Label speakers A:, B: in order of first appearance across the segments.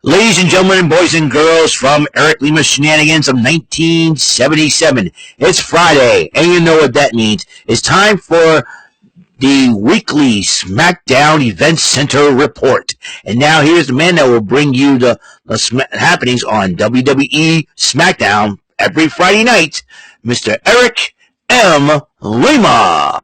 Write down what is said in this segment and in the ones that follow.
A: Ladies and gentlemen, boys and girls, from Eric Lima Shenanigans of 1977. It's Friday, and you know what that means. It's time for the weekly SmackDown Event Center report. And now here's the man that will bring you the happenings on WWE SmackDown every Friday night, Mr. Eric M. Lima.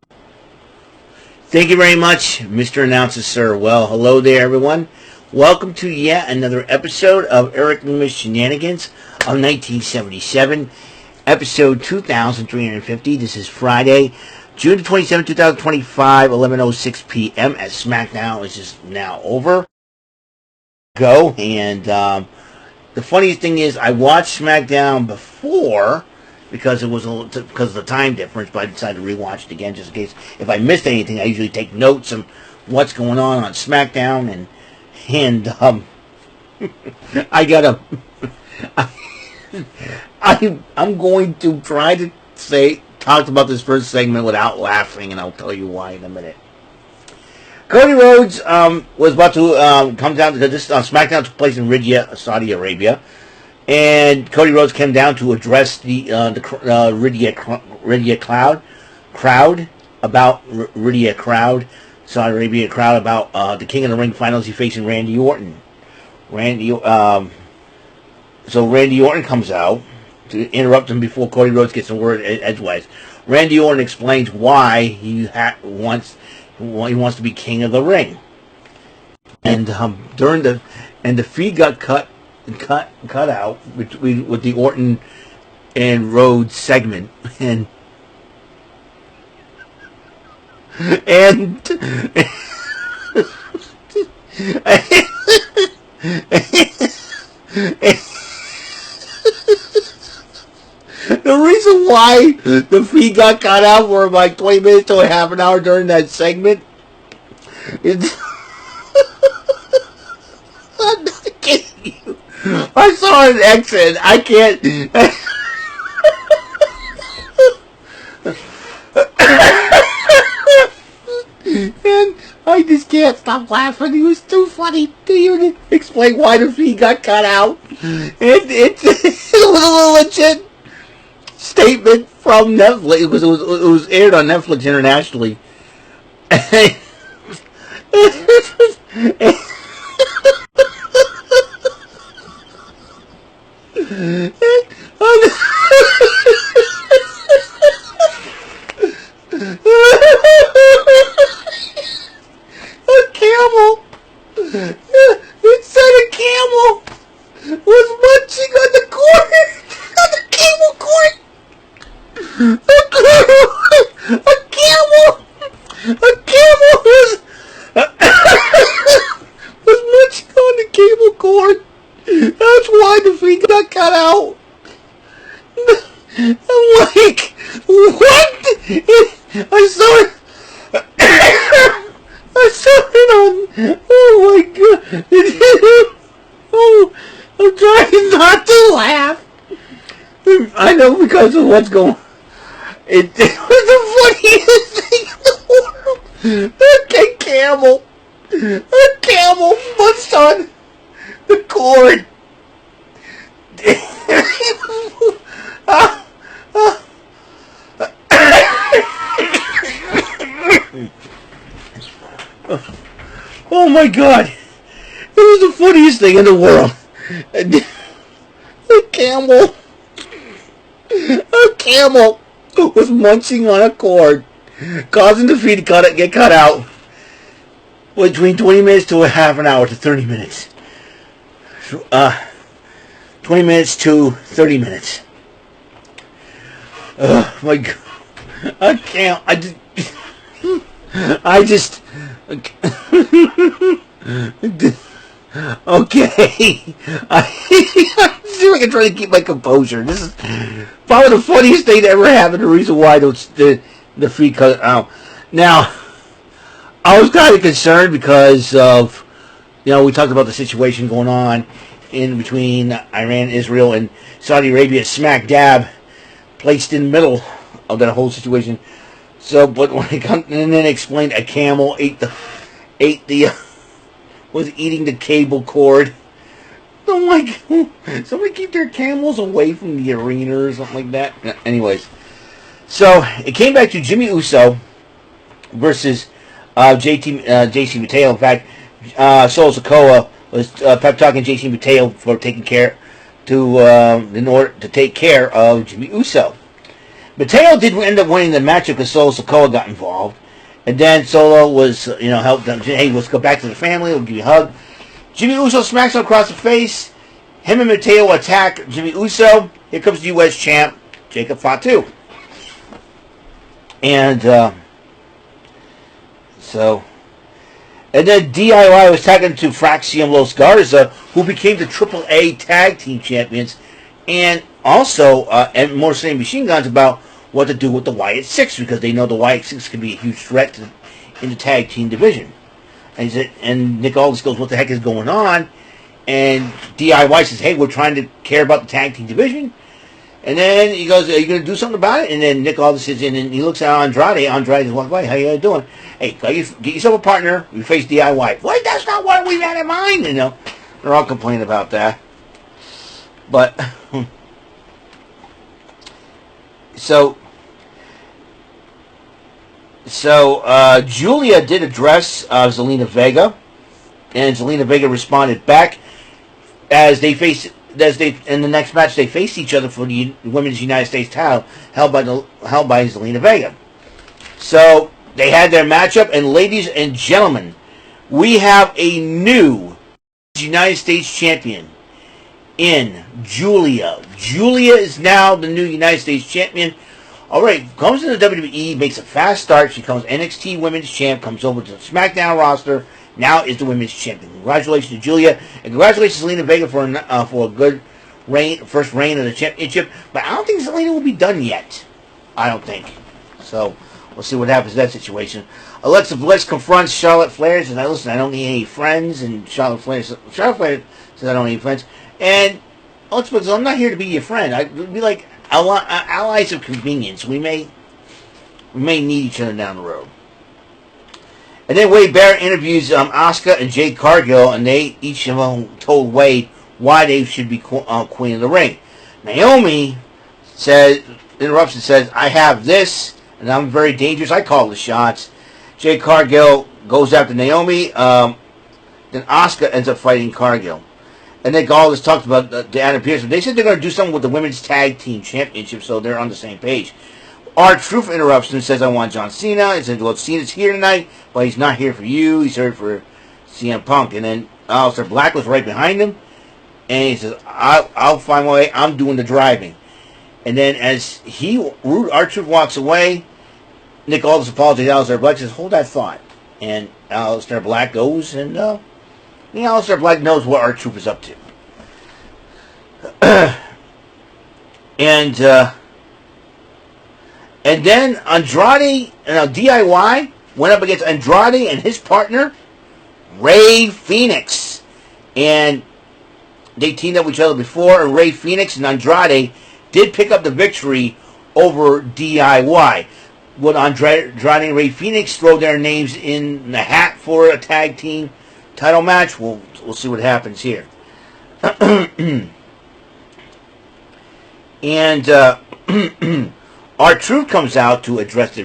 A: Thank you very much, Mr. Announcer, sir. Well, hello there, everyone. Welcome to yet another episode of Eric Lima's Shenanigans of 1977, episode 2350. This is Friday, June 27, 2025, 11:06 p.m. at SmackDown is just now over. And the funniest thing is, I watched SmackDown before because because of the time difference, but I decided to rewatch it again just in case if I missed anything. I usually take notes of what's going on SmackDown and I gotta. I'm going to try to talk about this first segment without laughing, and I'll tell you why in a minute. Cody Rhodes was about to come down because this SmackDown took place in Riyadh, Saudi Arabia, and Cody Rhodes came down to address the Riyadh crowd. Saudi Arabia crowd about the King of the Ring finals. He's facing Randy Orton. So Randy Orton comes out to interrupt him before Cody Rhodes gets a word edgewise. Randy Orton explains why he wants to be King of the Ring, and the feed got cut out with the Orton and Rhodes segment, and the reason why the feed got cut out for like 20 minutes to a half an hour during that segment is I'm not kidding you. I saw an exit. I can't. And I just can't stop laughing. He was too funny to even explain why the feed got cut out. It was a little legit statement from Netflix because it was aired on Netflix internationally. It said a camel was munching on the cord, on the camel cord. A camel was munching on the cable cord. That's why the feed got cut out. I'm like, what? I saw it. I saw it on. Oh my god! Oh, I'm trying not to laugh. I know because of what's going. It was the funniest thing in the world. A camel munched on the cord. Oh my god! It was the funniest thing in the world. A camel was munching on a cord, causing the feed to get cut out between 20 minutes to a half an hour to 30 minutes. 20 minutes to 30 minutes. Oh my god. Okay. I see if I can try to keep my composure. This is probably the funniest thing that ever happened. The reason why the feed cut out. Now, I was kind of concerned because of, we talked about the situation going on in between Iran, Israel, and Saudi Arabia. Smack dab placed in the middle of that whole situation. So, but when it comes and then explained a camel was eating the cable cord I'm like, somebody keep their camels away from the arena or something like that. Anyways, so it came back to Jimmy Uso versus JC Mateo. In fact, Solo Sikoa was pep talking JC Mateo for taking care in order to take care of Jimmy Uso. Mateo did end up winning the matchup because Solo Sikoa got involved, and then Solo was helped them. Hey, let's go back to the family. We'll give you a hug. Jimmy Uso smacks him across the face. Him and Mateo attack Jimmy Uso. Here comes the U.S. champ, Jacob Fatu. And and then DIY was taken to Fraxium Los Garza, who became the AAA Tag Team Champions, and also and more saying Machine Guns about what to do with the Wyatt Six, because they know the Wyatt Six can be a huge threat in the tag team division. And Nick Aldis goes, what the heck is going on? And DIY says, hey, we're trying to care about the tag team division. And then he goes, are you going to do something about it? And then Nick Aldis says, and he looks at Andrade. Andrade just walks by, how you doing? Hey, get yourself a partner. You face DIY. Wait, that's not what we had in mind. They're all complaining about that. But, so Julia did address Zelina Vega, and Zelina Vega responded back in the next match they faced each other for the Women's United States title, held by Zelina Vega. So they had their matchup, and ladies and gentlemen, we have a new United States champion in Julia. Julia is now the new United States champion. Alright, comes into the WWE, makes a fast start. She becomes NXT Women's Champ, comes over to the SmackDown roster, now is the Women's Champion. Congratulations to Julia, and congratulations to Zelina Vega for a good first reign of the championship. But I don't think Zelina will be done yet. I don't think. So, we'll see what happens in that situation. Alexa Bliss confronts Charlotte Flair, says, listen, I don't need any friends, and Charlotte Flair says, I don't need friends. And Alexa Bliss says, I'm not here to be your friend. I'd be like allies of convenience. We may need each other down the road. And then Wade Barrett interviews Asuka and Jade Cargill, and they each of them told Wade why they should be queen of the ring. Naomi interrupts and says, I have this, and I'm very dangerous. I call the shots. Jade Cargill goes after Naomi. Then Asuka ends up fighting Cargill. And then Gall has talked about the Adam Pearce. They said they're going to do something with the Women's Tag Team Championship, so they're on the same page. R-Truth interrupts and says, I want John Cena. He said, well, Cena's here tonight, but he's not here for you. He's here for CM Punk. And then Aleister Black was right behind him. And he says, I'll find my way. I'm doing the driving. And then as R-Truth walks away, Nick Aldis apologizes to Aleister Black, says, hold that thought. And Aleister Black goes, and Aleister Black knows what R-Truth is up to. And then Andrade, DIY went up against Andrade and his partner, Rey Fenix. And they teamed up with each other before, and Rey Fenix and Andrade did pick up the victory over DIY. Would Andrade and Rey Fenix throw their names in the hat for a tag team title match? We'll see what happens here. And R-Truth comes out to address the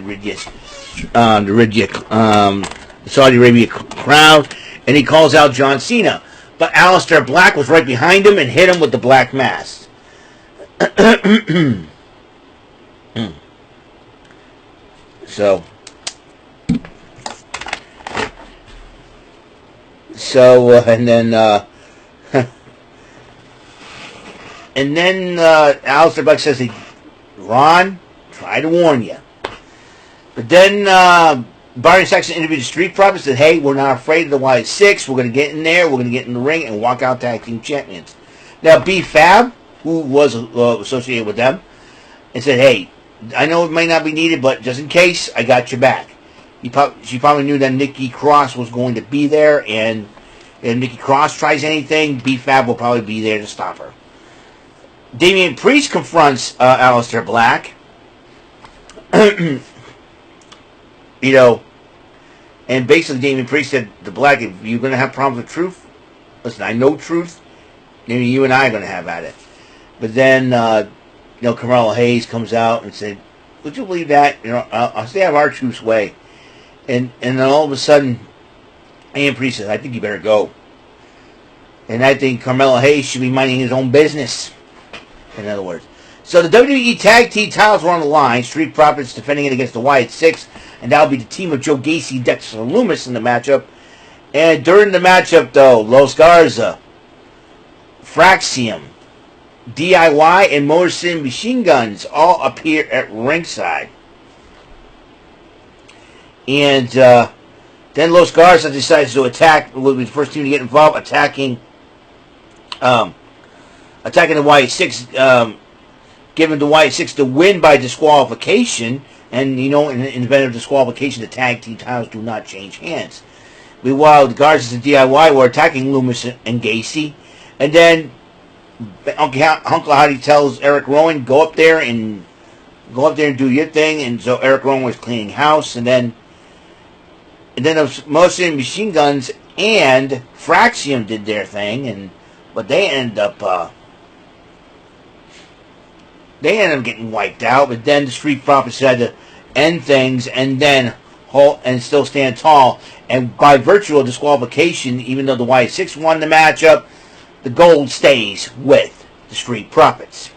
A: Saudi Arabia crowd, and he calls out John Cena. But Aleister Black was right behind him and hit him with the black mask. So, and then Aleister Black says, Ron, try to warn you. But then Byron Saxton interviewed the Street Profits and said, hey, we're not afraid of the Wyatt Six. We're going to get in there. We're going to get in the ring and walk out tag team champions. Now, B-Fab, who was associated with them, and said, hey, I know it might not be needed, but just in case, I got your back. She probably knew that Nikki Cross was going to be there, and if Nikki Cross tries anything, B-Fab will probably be there to stop her. Damian Priest confronts Aleister Black. And basically Damian Priest said to Black, if you're going to have problems with Truth, listen, I know Truth, maybe you and I are going to have at it. But then, Carmelo Hayes comes out and said, would you believe that? I'll stay out of our truth's way. And then all of a sudden, Ian Priest says, I think you better go. And I think Carmelo Hayes should be minding his own business. In other words. So the WWE Tag Team titles were on the line. Street Profits defending it against the Wyatt Six. And that'll be the team of Joe Gacy, Dexter Lumis in the matchup. And during the matchup, though, Los Garza, Fraxium, DIY, and Motor City Machine Guns all appear at ringside. And then Los Garza decides to attack. Will be the first team to get involved, attacking the Wyatt Six, giving the Wyatt Six the win by disqualification. And, in the event of disqualification, the tag team titles do not change hands. Meanwhile, the Garzas and DIY were attacking Loomis and Gacy. And then Uncle Howdy tells Eric Rowan, go up there and do your thing. And so Eric Rowan was cleaning house. And then Motion Machine Guns and Fraxium did their thing. But they ended up getting wiped out. But then the Street Profits had to end things and then still stand tall. And by virtual disqualification, even though the Wyatt Six won the matchup, the gold stays with the Street Profits.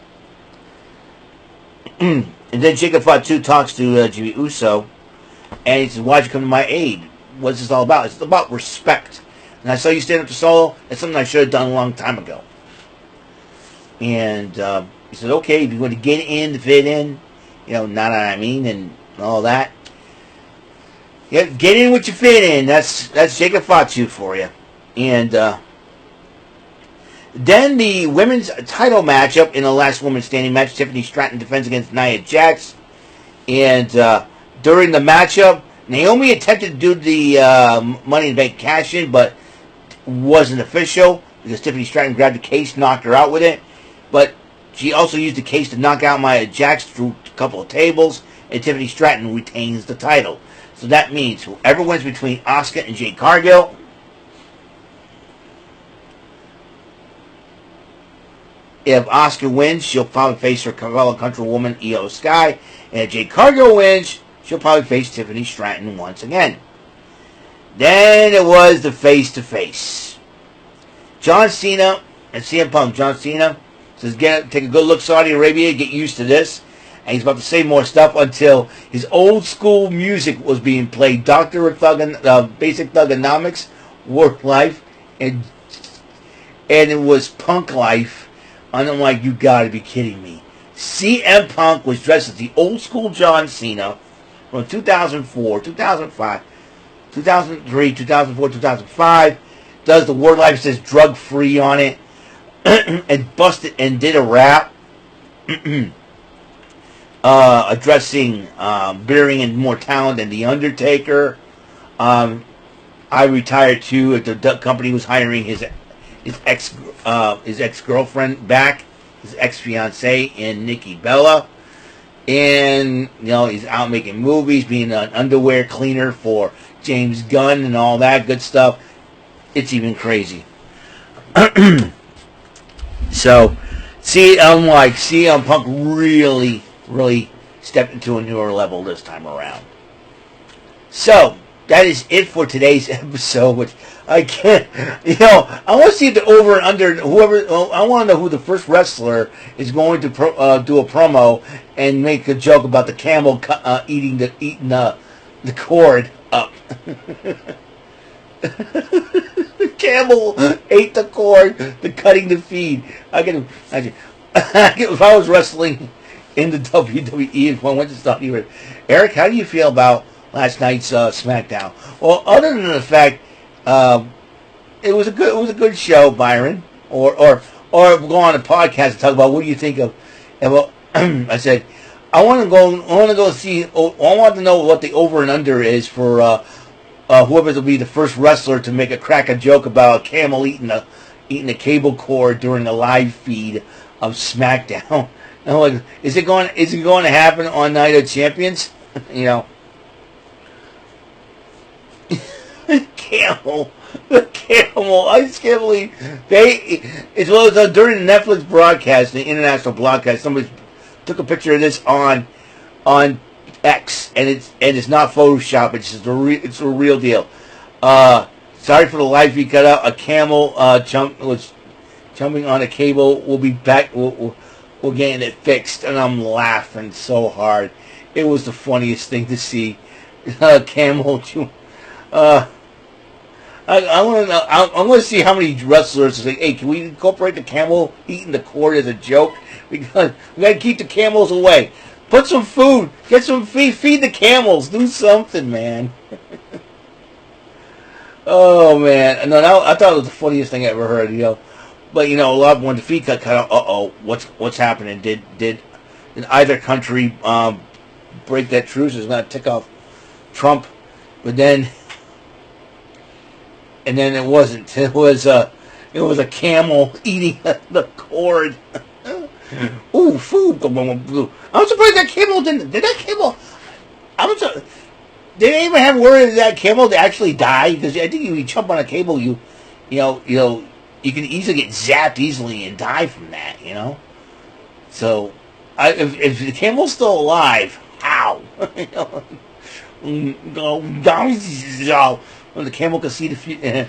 A: And then Jacob Fatu talks to Jimmy Uso, and he says, why'd you come to my aid? What's this all about? It's about respect. And I saw you stand up to Solo. It's something I should have done a long time ago. And he said, okay, if you want to get in, to fit in, not what I mean, and all that. Yeah, get in what you fit in. That's Jacob Fatu for you. And then the women's title matchup in the last woman standing match, Tiffany Stratton defends against Nia Jax. And during the matchup, Naomi attempted to do the Money in the Bank cash-in, but wasn't official because Tiffany Stratton grabbed the case, knocked her out with it. But she also used the case to knock out Nia Jax through a couple of tables, and Tiffany Stratton retains the title. So that means whoever wins between Asuka and Jade Cargill, if Asuka wins, she'll probably face her fellow countrywoman, Io Sky. And if Jade Cargill wins, she'll probably face Tiffany Stratton once again. Then it was the face-to-face. John Cena and CM Punk. John Cena says, take a good look, Saudi Arabia, get used to this. And he's about to say more stuff until his old school music was being played. Basic Thugonomics, Work Life, and it was Punk Life. And I'm like, you gotta be kidding me. CM Punk was dressed as the old school John Cena from 2004, 2005, 2003, 2004, 2005. Does the Word Life, says drug free on it. And busted and did a rap. Addressing bearing in more talent than The Undertaker. I retired too. The company was hiring his ex-girlfriend back, his ex-fiancée, and Nikki Bella. And he's out making movies, being an underwear cleaner for James Gunn and all that good stuff. It's even crazy. So, CM Punk really stepped into a newer level this time around. So, that is it for today's episode, which I can't, I want to see the over and under, I want to know who the first wrestler is going to do a promo and make a joke about the camel eating the cord up. The camel ate the cord, the cutting the feed. I can imagine. If I was wrestling in the WWE, if I went to Saudi Arabia. Eric, how do you feel about last night's SmackDown? Well, other than the fact it was a good show, Byron. Or go on a podcast and talk about what do you think of. And well, I said I want to go see. I want to know what the over and under is for whoever will be the first wrestler to crack a joke about a camel eating a cable cord during the live feed of SmackDown. And I'm like, is it going to happen on Night of Champions? Camel The camel. I just can't believe it was during the Netflix broadcast, the international broadcast. Somebody took a picture of this on X, and it's not Photoshop. It's just it's a real deal. Sorry for the life you cut out. A camel was jumping on a cable. We'll be back. We're getting it fixed, and I'm laughing so hard. It was the funniest thing to see. Camel. I want to know. I want to see how many wrestlers say, "Hey, can we incorporate the camel eating the cord as a joke? Because we got to keep the camels away. Put some food. Get some feed the camels. Do something, man." Oh man, no, I thought it was the funniest thing I ever heard. But a lot of when the feed cut out. What's happening? Did either country break that truce? Is going to tick off Trump, but then. And then it wasn't. It was a camel eating the cord. Ooh, food. I'm surprised that camel didn't. Did that camel? Did they even have word of that camel to actually die? Because I think if you jump on a cable, you can easily get zapped easily and die from that. So, if the camel's still alive, how? When the camel can see the future,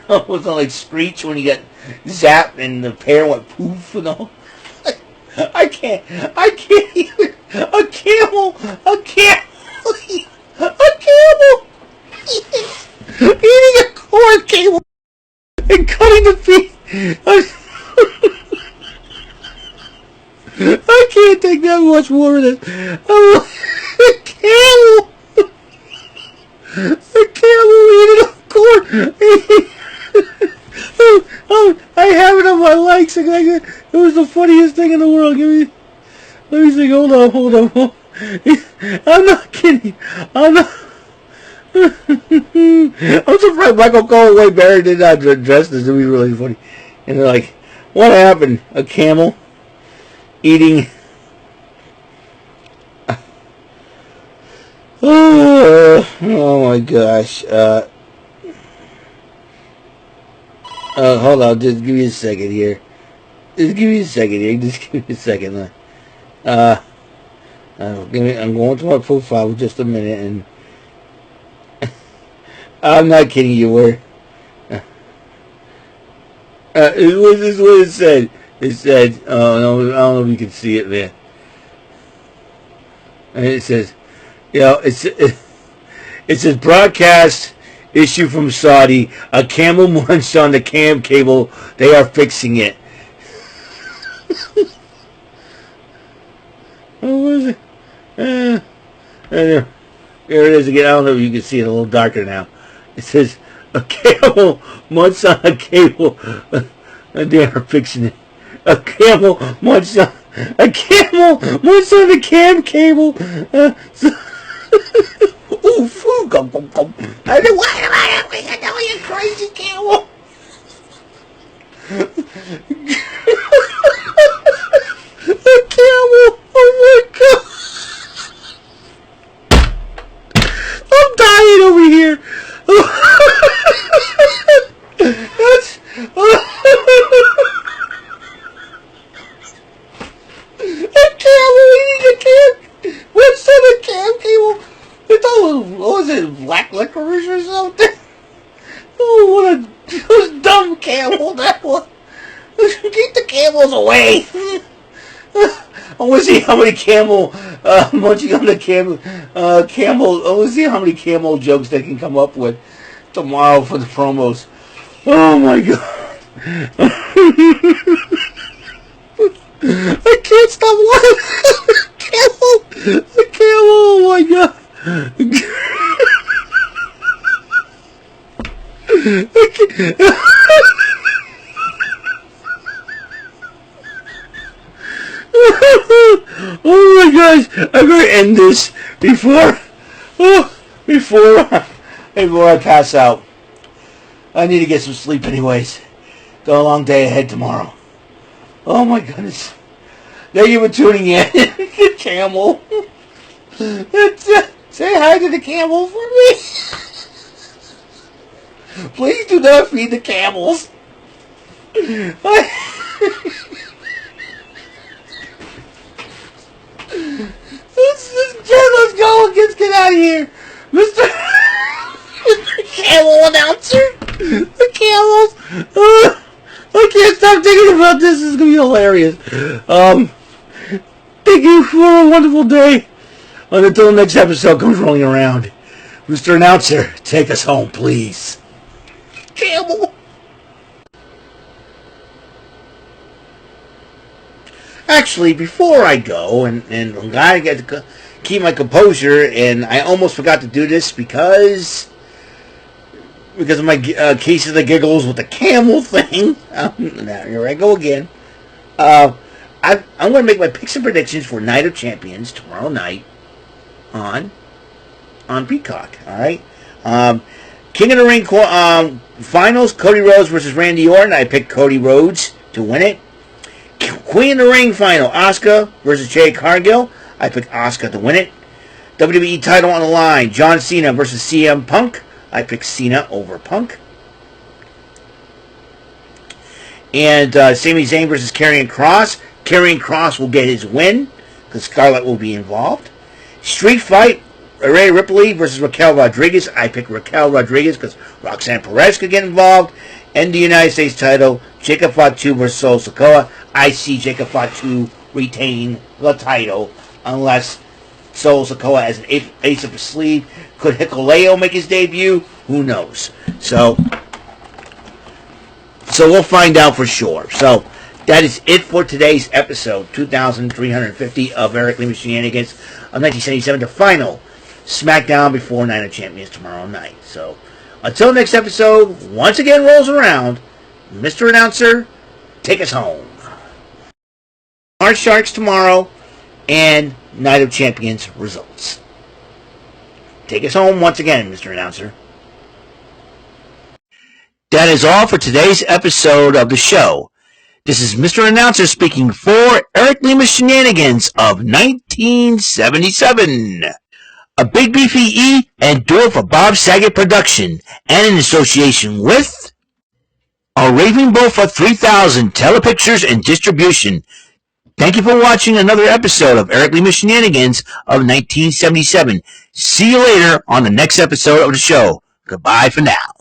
A: it was like Screech when he got zapped and the pear went poof. I can't even. A camel eating a cord cable and cutting the feet. I can't take that much more of this. A camel. The camel eating a cord. I have it on my likes. It was the funniest thing in the world. Let me think. Hold on. I'm not kidding. I'm surprised Michael Cole Wade Barrett did not dress this. It would be really funny. And they're like, what happened? A camel eating. Oh my gosh. Hold on, just give me a second here. I'm going to my profile in just a minute, and I'm not kidding you. This is what it said. It said, oh no, I don't know if you can see it, man. And it says, it says broadcast issue from Saudi. A camel munched on the cam cable. They are fixing it. What was it? There it is again. I don't know if you can see it a little darker now. It says a camel munched on a cable. They are fixing it. A camel munched on the cam cable. Ooh, food. I said, what am I doing? I know you crazy camel. A camel. Oh my god. I'm dying over here. That's. A camel eating a cam. What's that? A cam cable? What was it? Black licorice or something? Oh, what a dumb camel that was. Keep the camels away. I want to see how many camel munching on the camel. I want to see how many camel jokes they can come up with tomorrow for the promos. Oh my god. I can't stop laughing. The camel, oh my god. Oh my gosh, I'm going to end this before I pass out. I need to get some sleep anyways. Got a long day ahead tomorrow. Oh my goodness. Thank you for tuning in. The camel. Say hi to the camel for me. Please do not feed the camels. Let's go. Let's get out of here. Mr. Camel announcer. The camels. I can't stop thinking about this. This is going to be hilarious. Thank you for a wonderful day. And until the next episode comes rolling around, Mr. Announcer, take us home, please. Camel. Actually, before I go, and I get to keep my composure, and I almost forgot to do this because of my case of the giggles with the camel thing. Now, here I go again. I'm going to make my picks and predictions for Night of Champions tomorrow night on Peacock. All right. King of the Ring finals: Cody Rhodes versus Randy Orton. I picked Cody Rhodes to win it. Queen of the Ring final: Asuka versus Jade Cargill. I picked Asuka to win it. WWE title on the line: John Cena versus CM Punk. I picked Cena over Punk. And Sami Zayn versus Karrion Kross. Karrion Kross will get his win because Scarlett will be involved. Street fight: Rhea Ripley versus Raquel Rodriguez. I picked Raquel Rodriguez because Roxanne Perez could get involved. And the United States title: Jacob Fatu versus Solo Sikoa. I see Jacob Fatu retain the title unless Solo Sikoa has an ace up his sleeve. Could Hikuleo make his debut? Who knows? So we'll find out for sure. So that is it for today's episode 2350 of Eric Lima Shenanigans of 1977, the final SmackDown before Night of Champions tomorrow night. So until next episode once again rolls around, Mr. Announcer, take us home. Our Sharks tomorrow and Night of Champions results. Take us home once again, Mr. Announcer. That is all for today's episode of the show. This is Mr. Announcer speaking for Eric Lima Shenanigans of 1977. A Big Beefy E and do it for Bob Saget production and in association with a Raving Bull for 3000 Telepictures and Distribution. Thank you for watching another episode of Eric Lima Shenanigans of 1977. See you later on the next episode of the show. Goodbye for now.